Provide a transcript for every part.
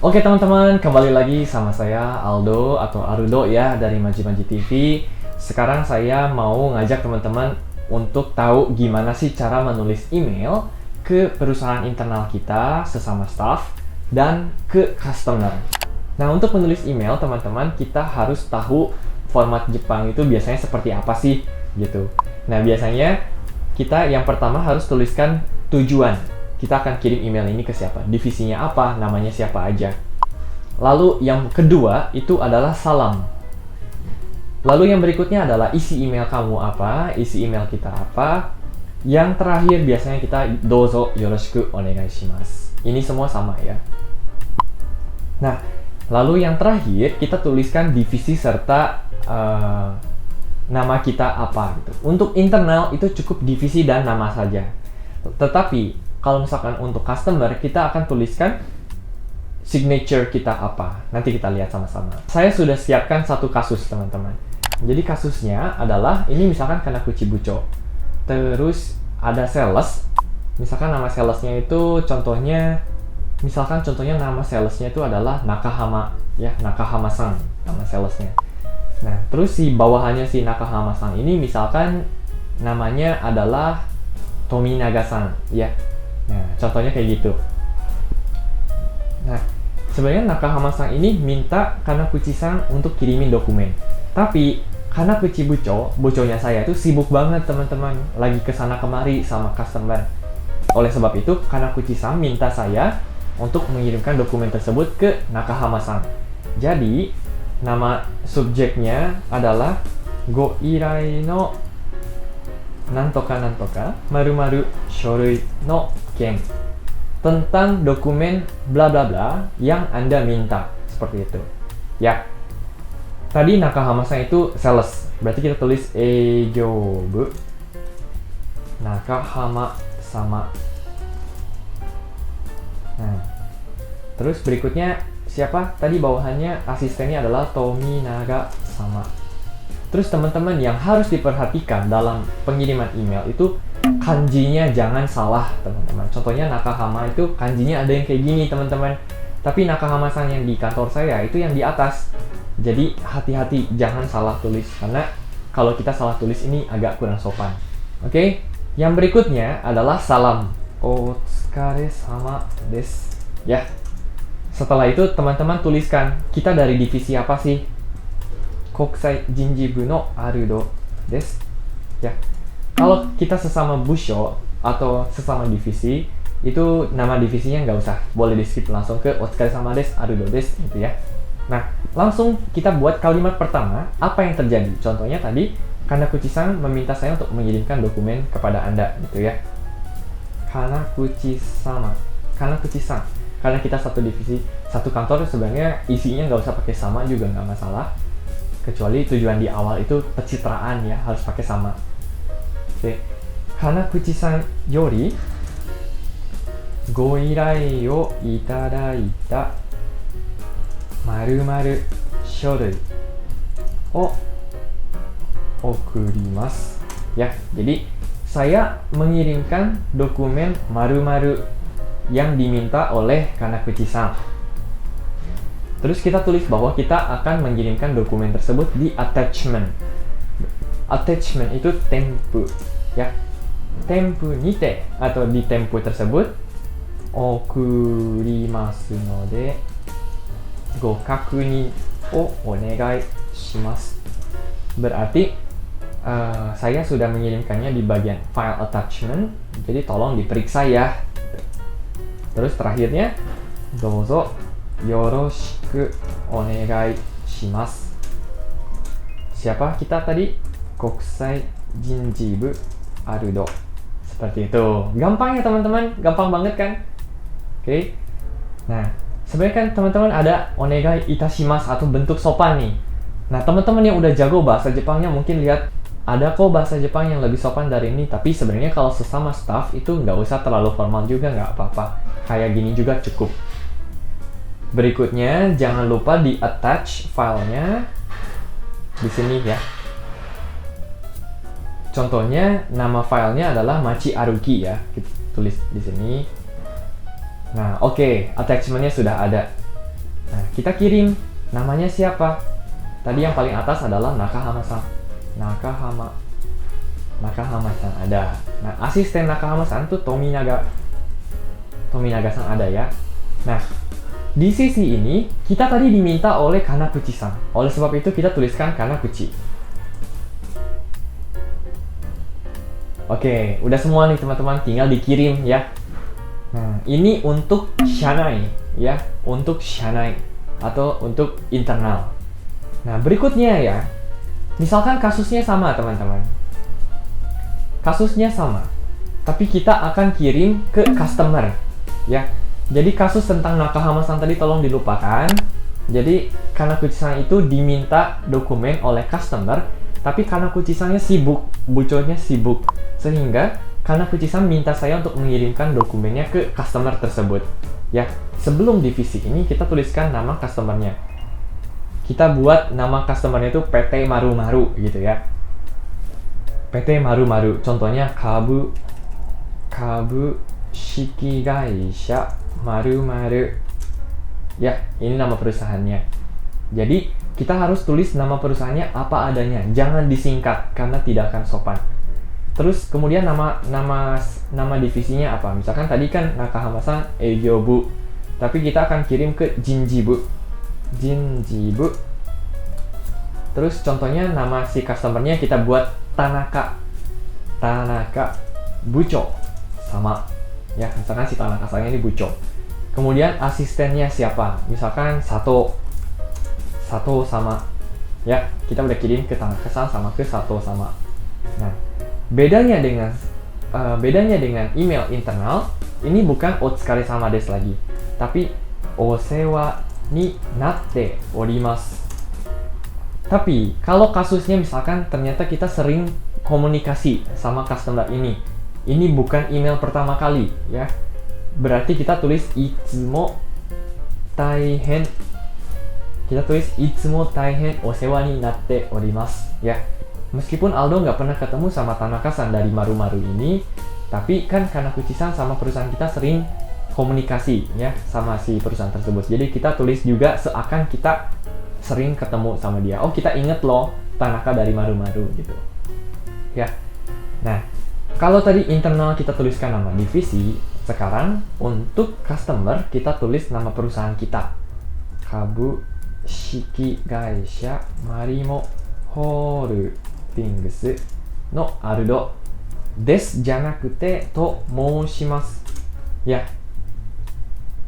Oke teman-teman, kembali lagi sama saya Aldo atau Arudo ya dari Manji TV. Sekarang saya mau ngajak teman-teman untuk tahu gimana sih cara menulis email ke perusahaan internal kita, sesama staff, dan ke customer. Nah, untuk menulis email teman-teman, kita harus tahu format Jepang itu biasanya seperti apa sih gitu. Nah, biasanya kita yang pertama harus tuliskan tujuan. Kita akan kirim email ini ke siapa, divisinya apa, namanya siapa aja. Lalu yang kedua itu adalah salam. Lalu yang berikutnya adalah isi email kamu apa, isi email kita apa. Yang terakhir biasanya kita dozo yoroshiku onegai shimasu. Ini semua sama ya. Nah, lalu yang terakhir kita tuliskan divisi serta nama kita apa gitu. Untuk internal itu cukup divisi dan nama saja. Tetapi kalau misalkan untuk customer, kita akan tuliskan signature kita apa. Nanti kita lihat sama-sama. Saya sudah siapkan satu kasus, teman-teman. Jadi kasusnya adalah, ini misalkan Kanakuchi Bucho. Terus ada sales. Misalkan nama salesnya itu contohnya nama salesnya itu adalah Nakahama. Ya, Nakahama-san nama salesnya. Nah, terus si bawahannya si Nakahama-san ini misalkan namanya adalah Tominaga-san. Ya. Nah, contohnya kayak gitu. Nah, sebenarnya Nakahama-san ini minta Kanakuchi-san untuk kirimin dokumen. Tapi Kanakuchi Bucho-nya saya itu sibuk banget teman-teman, lagi kesana kemari sama customer. Oleh sebab itu, Kanakuchi-san minta saya untuk mengirimkan dokumen tersebut ke Nakahama-san. Jadi, nama subjeknya adalah Go irai no nantoka maru-maru shorui no ken, tentang dokumen bla bla bla yang Anda minta, seperti itu. Ya. Tadi Nakahama-san itu sales. Berarti kita tulis Eijoubu Nakahama sama. Nah. Terus berikutnya siapa? Tadi bawahannya asistennya adalah Tominaga sama. Terus teman-teman yang harus diperhatikan dalam pengiriman email itu kanjinya jangan salah, teman-teman. Contohnya Nakahama itu kanjinya ada yang kayak gini, teman-teman. Tapi Nakahama-san yang di kantor saya itu yang di atas. Jadi hati-hati jangan salah tulis, karena kalau kita salah tulis ini agak kurang sopan. Oke? Yang berikutnya adalah salam. Otsukare sama desu. Ya. Setelah itu teman-teman tuliskan kita dari divisi apa sih? Kokusai Jinjibu no Arudo desu. Ya. Kalau kita sesama busho atau sesama divisi, itu nama divisinya nggak usah, boleh di skip langsung ke Otsukare sama desu Arudo desu gitu ya. Nah, langsung kita buat kalimat pertama, apa yang terjadi? Contohnya tadi, Kanakuchi-san meminta saya untuk mengirimkan dokumen kepada Anda gitu ya. Kanakuchi-sama, Kanakuchi-san. Karena kita satu divisi, satu kantor, sebenarnya isinya nggak usah pakai sama juga nggak masalah. Kecuali tujuan di awal itu pencitraan ya, harus pakai sama. Oke. Kanakuchi-san yori go irai o itadaita maru-maru shorui o okurimasu. Ya, jadi saya mengirimkan dokumen maru-maru yang diminta oleh Kanakuchi-san. Terus kita tulis bahwa kita akan mengirimkan dokumen tersebut di attachment. Attachment itu tempu, ya. Tempu nite atau di tempu tersebut okurimasu node go kakuni o onegai shimasu. Berarti saya sudah mengirimkannya di bagian file attachment, jadi tolong diperiksa ya. Terus terakhirnya dozo yoroshiku onegai shimasu. Siapa kita tadi? Kokusai Jinjibu Arudo. Seperti itu. Gampang ya teman-teman? Gampang banget kan? Oke. Nah, sebenarnya kan teman-teman ada onegai itashimasu atau bentuk sopan nih. Nah, teman-teman yang udah jago bahasa Jepangnya mungkin lihat ada kok bahasa Jepang yang lebih sopan dari ini. Tapi sebenarnya kalau sesama staff itu nggak usah terlalu formal juga, nggak apa-apa. Kayak gini juga cukup. Berikutnya, jangan lupa di attach filenya di sini ya. Contohnya nama filenya adalah Machi Aruki ya. Kita tulis di sini. Nah, oke, attachment-nya sudah ada. kita kirim. Namanya siapa? Tadi yang paling atas adalah Nakahama-san. Nakahama-san ada. Nah, asisten Nakahama-san tuh Tominaga-san ada ya. Nah, di sisi ini kita tadi diminta oleh Kanakuchi-san. Oleh sebab itu kita tuliskan Kanakuchi. Oke, udah semua nih teman-teman, tinggal dikirim ya. Nah, ini untuk shanai ya, untuk shanai atau untuk internal. Nah, berikutnya ya, misalkan kasusnya sama teman-teman. Kasusnya sama, tapi kita akan kirim ke customer ya. Jadi kasus tentang Nakahama-san tadi tolong dilupakan. Jadi Kanakuchi-san itu diminta dokumen oleh customer, tapi Kanakuchi-sannya sibuk, buconya sibuk. Sehingga Kanakuchi-san minta saya untuk mengirimkan dokumennya ke customer tersebut. Ya, sebelum divisi ini kita tuliskan nama customernya. Kita buat nama customernya itu PT Maru-Maru gitu ya. PT Maru-Maru, contohnya Kabushiki Gaisha Maru-Maru. Ya, ini nama perusahaannya. Jadi, kita harus tulis nama perusahaannya apa adanya. Jangan disingkat, karena tidak akan sopan. Terus, kemudian nama divisinya apa? Misalkan tadi kan Nakahama-san Eigyobu. Tapi kita akan kirim ke Jinjibu. Terus, contohnya nama si customernya kita buat Tanaka Bucho. Sama. Ya, misalkan si Tanaka-san ini Bucho. Kemudian asistennya siapa? Misalkan Sato sama. Ya, kita udah kirim ke Tanaka-san sama ke Sato sama. Nah, bedanya dengan email internal, ini bukan otsukare sama desu lagi, tapi osewa ni natte orimasu. Tapi kalau kasusnya misalkan ternyata kita sering komunikasi sama customer ini bukan email pertama kali ya. Berarti kita tulis itsumo taihen. Kita tulis itsumo taihen osewa ni natte orimasu ya. Meskipun Aldo nggak pernah ketemu sama Tanaka-san dari Maru-Maru ini, tapi kan Kanakuchi-san sama perusahaan kita sering komunikasi ya sama si perusahaan tersebut. Jadi kita tulis juga seakan kita sering ketemu sama dia. Oh, kita inget loh Tanaka dari Maru-Maru gitu. Ya. Nah, kalau tadi internal kita tuliskan nama divisi, sekarang untuk customer kita tulis nama perusahaan kita. Kabushiki Gaisha Marimo Holdings no Aldo desu janakute to moushimasu. Ya.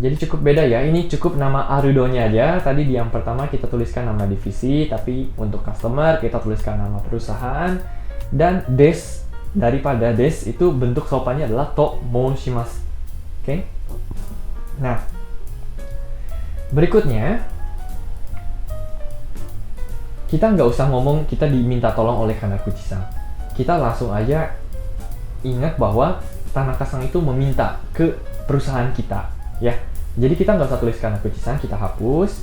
Jadi cukup beda ya, ini cukup nama Aldo-nya aja. Tadi di yang pertama kita tuliskan nama divisi, tapi untuk customer kita tuliskan nama perusahaan. Dan des, daripada des itu bentuk sopannya adalah to moushimasu. Oke? Nah, berikutnya kita nggak usah ngomong kita diminta tolong oleh Kanakuchi-san. Kita langsung aja ingat bahwa Tanaka-san itu meminta ke perusahaan kita ya. Jadi kita nggak usah tulis Kanakuchi-san, kita hapus.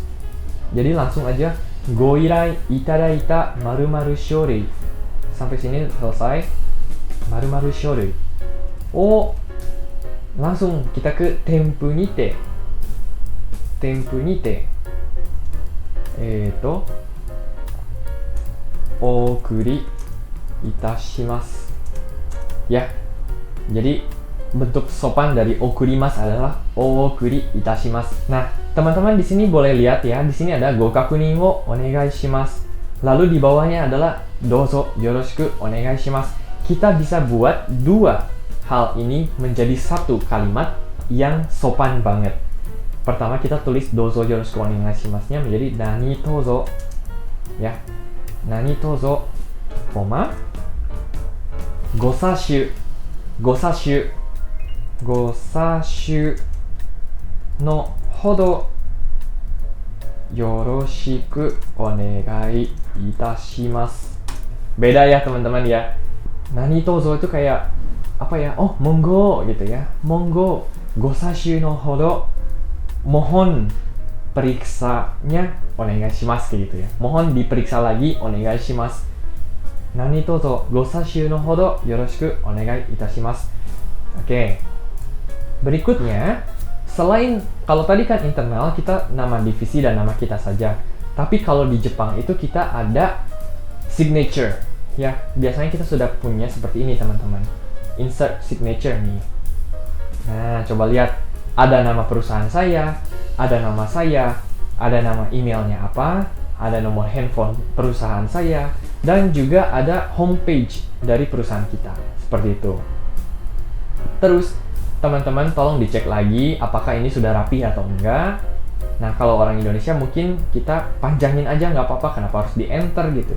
Jadi langsung aja goirai itadaita maru-maru shorei. Sampai sini selesai. Maru-maru shorei. Oh, langsung kita ke tempu nite. Okuri itashimasu. Ya. Jadi bentuk sopan dari okurimasu adalah okuri itashimasu. Nah, teman-teman di sini boleh lihat ya, di sini ada gokakunin wo onegai shimasu. Lalu di bawahnya adalah dozo yoroshiku onegai shimasu. Kita bisa buat dua hal ini menjadi satu kalimat yang sopan banget. Pertama kita tulis dozo yoroshiku onegai shimasu-nya menjadi nani tozo. Ya. Nani tozo, koma gosashu no hodo yoroshiku onegai itashimasu. Beda ya teman-teman ya. Nani tozo itu kayak apa ya? Oh, monggo gitu ya. Monggo. Gosashu no hodo, mohon periksanya onegai shimasu gitu ya. Mohon diperiksa lagi onegai shimasu. Nani tozo gosashu no hodo yoroshiku onegai itashimasu. Oke. Berikutnya, Selain, kalau tadi kan internal, kita nama divisi dan nama kita saja. Tapi kalau di Jepang itu kita ada signature. Ya, biasanya kita sudah punya seperti ini teman-teman. Insert signature nih. Nah, coba lihat. Ada nama perusahaan saya, ada nama saya, ada nama emailnya apa, ada nomor handphone perusahaan saya, dan juga ada homepage dari perusahaan kita. Seperti itu. Terus, teman-teman tolong dicek lagi apakah ini sudah rapi atau enggak. Nah, kalau orang Indonesia mungkin kita panjangin aja, nggak apa-apa, kenapa harus di-enter gitu.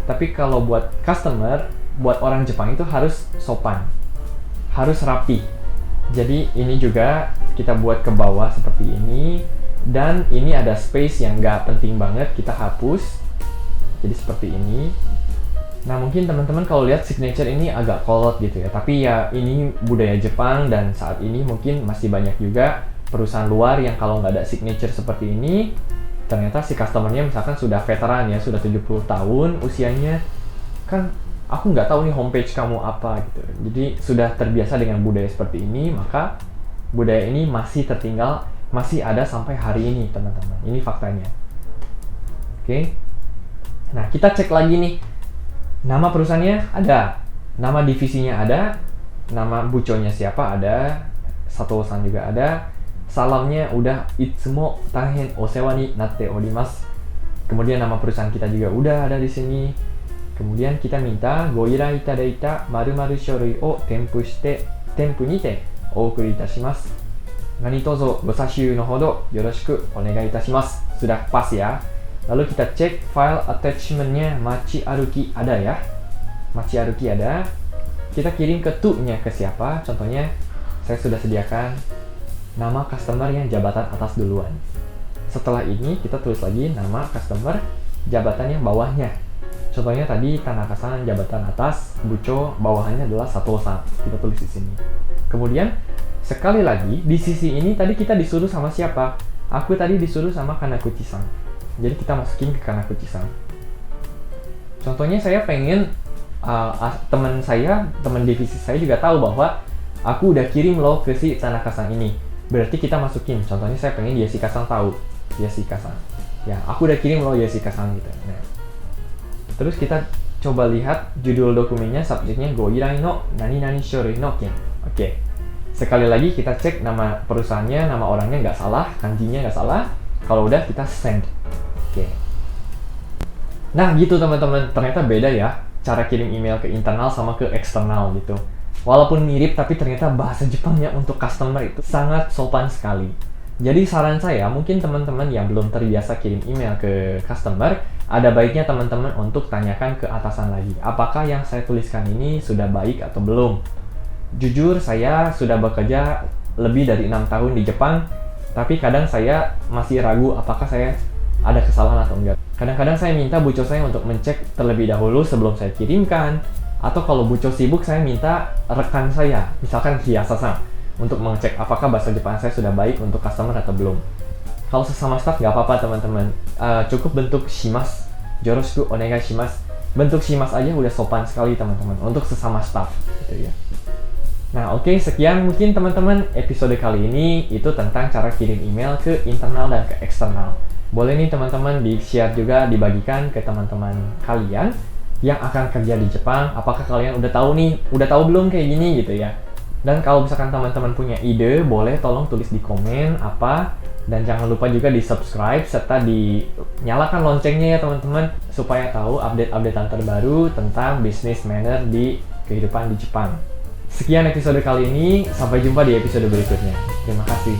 Tapi kalau buat customer, buat orang Jepang itu harus sopan, harus rapi. Jadi ini juga kita buat ke bawah seperti ini, dan ini ada space yang nggak penting banget, kita hapus. Jadi seperti ini. Nah, mungkin teman-teman kalau lihat signature ini agak kolot gitu ya, tapi ya ini budaya Jepang, dan saat ini mungkin masih banyak juga perusahaan luar yang kalau nggak ada signature seperti ini, ternyata si customer-nya misalkan sudah veteran ya, sudah 70 tahun usianya, kan aku nggak tahu nih homepage kamu apa gitu. Jadi sudah terbiasa dengan budaya seperti ini, maka budaya ini masih tertinggal, masih ada sampai hari ini teman-teman. Ini faktanya. Oke. Nah, kita cek lagi nih. Nama perusahaannya ada, nama divisinya ada, nama buconya siapa ada, Sato-san juga ada, salamnya udah itsumo tahen osewa ni natte orimasu. Kemudian nama perusahaan kita juga udah ada di sini. Kemudian kita minta goira itadaita maru-maru shorui o tenpu ni te ookuri itashimasu. Nani tozo gosashiu no hodo yoroshiku onegai itashimasu. Sudah pas ya. Lalu kita cek file attachment-nya Machi Aruki ada ya. Machi Aruki ada. Kita kirim ke to-nya ke siapa? Contohnya saya sudah sediakan nama customer yang jabatan atas duluan. Setelah ini kita tulis lagi nama customer jabatan yang bawahnya. Contohnya tadi Tanaka-san jabatan atas, Bucho bawahannya adalah Sato-san. Kita tulis di sini. Kemudian sekali lagi di sisi ini tadi kita disuruh sama siapa? Aku tadi disuruh sama Kanakuchi-san. Jadi kita masukin ke Kanakuchi-san. Contohnya saya pengen teman divisi saya juga tahu bahwa aku udah kirim loh ke si Tanaka-san ini. Berarti kita masukin. Contohnya saya pengen Jessica-san tahu. Jessica-san. Ya, aku udah kirim loh Jessica-san gitu. Nah, terus kita coba lihat judul dokumennya, subjeknya Goirai no nani-nani shorui no ken. Oke. Sekali lagi kita cek nama perusahaannya, nama orangnya nggak salah, kanjinya nggak salah. Kalau udah kita send. Oke. Nah gitu teman-teman, ternyata beda ya cara kirim email ke internal sama ke eksternal gitu. Walaupun mirip, tapi ternyata bahasa Jepangnya untuk customer itu sangat sopan sekali. Jadi saran saya, mungkin teman-teman yang belum terbiasa kirim email ke customer, ada baiknya teman-teman untuk tanyakan ke atasan lagi, apakah yang saya tuliskan ini sudah baik atau belum. Jujur, saya sudah bekerja lebih dari 6 tahun di Jepang, tapi kadang saya masih ragu apakah saya ada kesalahan atau enggak. Kadang-kadang saya minta buco saya untuk mencek terlebih dahulu sebelum saya kirimkan, atau kalau buco sibuk saya minta rekan saya, misalkan Hiyasa-san, untuk mengecek apakah bahasa Jepang saya sudah baik untuk customer atau belum. Kalau sesama staff nggak apa-apa teman-teman, cukup bentuk shimasu, yoroshiku onegai shimasu. Bentuk shimasu aja udah sopan sekali teman-teman untuk sesama staff gitu ya. Nah oke, sekian mungkin teman-teman episode kali ini itu tentang cara kirim email ke internal dan ke eksternal. Boleh nih teman-teman di-share juga, dibagikan ke teman-teman kalian yang akan kerja di Jepang. Apakah kalian udah tahu nih, udah tahu belum kayak gini gitu ya. Dan kalau misalkan teman-teman punya ide, boleh tolong tulis di komen apa. Dan jangan lupa juga di subscribe serta dinyalakan loncengnya ya teman-teman, supaya tahu update-updatean terbaru tentang business manner di kehidupan di Jepang. Sekian episode kali ini, sampai jumpa di episode berikutnya. Terima kasih.